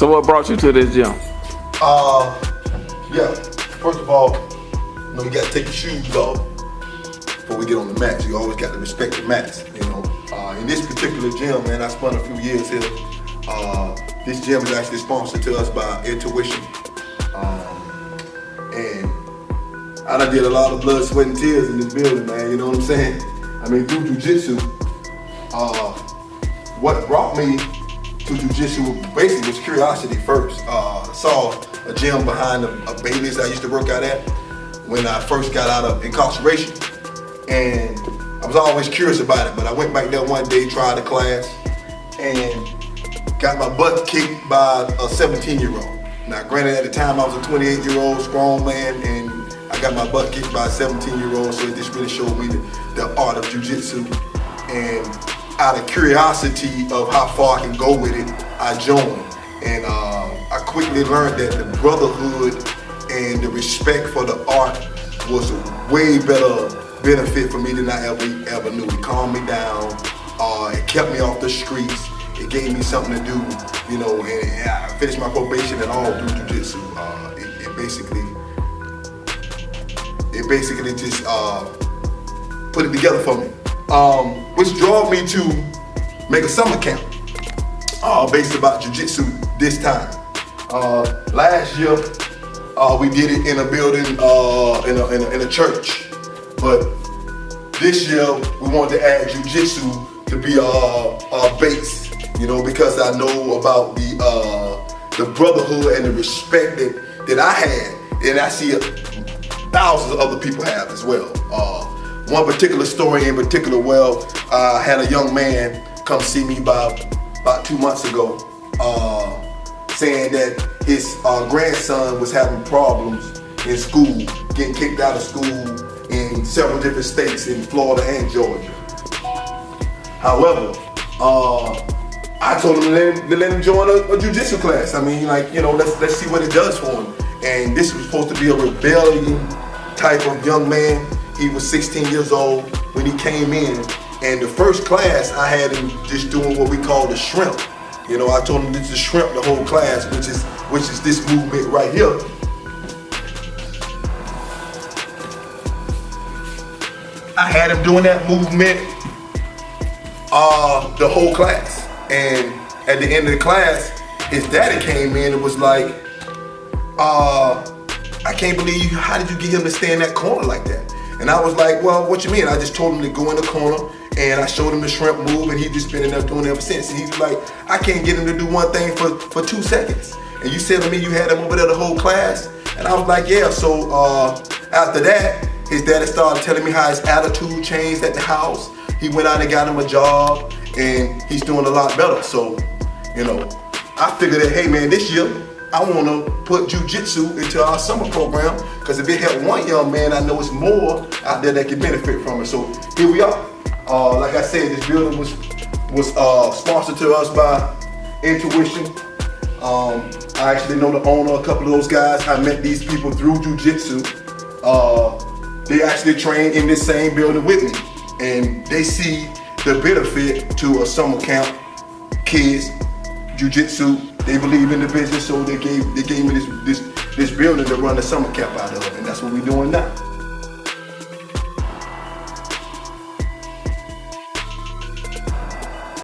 So what brought you to this gym? Yeah. First of all, you gotta take your shoes off before we get on the mats. You always got to respect the mats, In this particular gym, man, I spent a few years here. This gym is actually sponsored to us by Intuition. And I done did a lot of blood, sweat, and tears in this building, man, you know what I'm saying? I mean, through jiu-jitsu, what brought me to jiu-jitsu basically was curiosity first. Saw a gym behind a Bailey's I used to work out at when I first got out of incarceration. And I was always curious about it, but I went back there one day, tried the class, and got my butt kicked by a 17-year-old. Now, granted, at the time I was a 28-year-old strong man, and I got my butt kicked by a 17-year-old, so it just really showed me the art of jiu-jitsu. And out of curiosity of how far I can go with it, I joined. And I quickly learned that the brotherhood and the respect for the art was a way better benefit for me than I ever knew. It calmed me down, it kept me off the streets, it gave me something to do, and I finished my probation and all through jiu-jitsu. It basically just put it together for me. Which drove me to make a summer camp based about jiu-jitsu this time. Last year, we did it in a building, in a church. But this year, we wanted to add jiu-jitsu to be our base, because I know about the brotherhood and the respect that I had, and I see thousands of other people have as well. One particular story in particular, I had a young man come see me about 2 months ago, saying that his grandson was having problems in school, getting kicked out of school in several different states in Florida and Georgia. However, I told him to let him join a jiu-jitsu class. I mean, let's see what it does for him. And this was supposed to be a rebellion type of young man. He was 16 years old when he came in, and the first class I had him just doing what we call the shrimp. I told him to just shrimp the whole class, which is this movement right here. I had him doing that movement the whole class, and at the end of the class, his daddy came in and was like, I can't believe how did you get him to stay in that corner like that? And I was like, well, what you mean? I just told him to go in the corner, and I showed him the shrimp move, and he's just been in there doing it ever since. And he was like, I can't get him to do one thing for 2 seconds. And you said to me you had him over there the whole class? And I was like, yeah. So after that, his daddy started telling me how his attitude changed at the house. He went out and got him a job, and he's doing a lot better. So, I figured that, hey man, this year, I want to put jiu-jitsu into our summer program, because if it helped one young man, I know it's more out there that can benefit from it. So here we are. Like I said, this building was sponsored to us by Intuition. I actually know the owner, a couple of those guys. I met these people through jiu-jitsu. They actually train in this same building with me, and they see the benefit to a summer camp, kids, jiu-jitsu. They believe in the business, so they gave me this building to run the summer camp out of, and that's what we're doing now.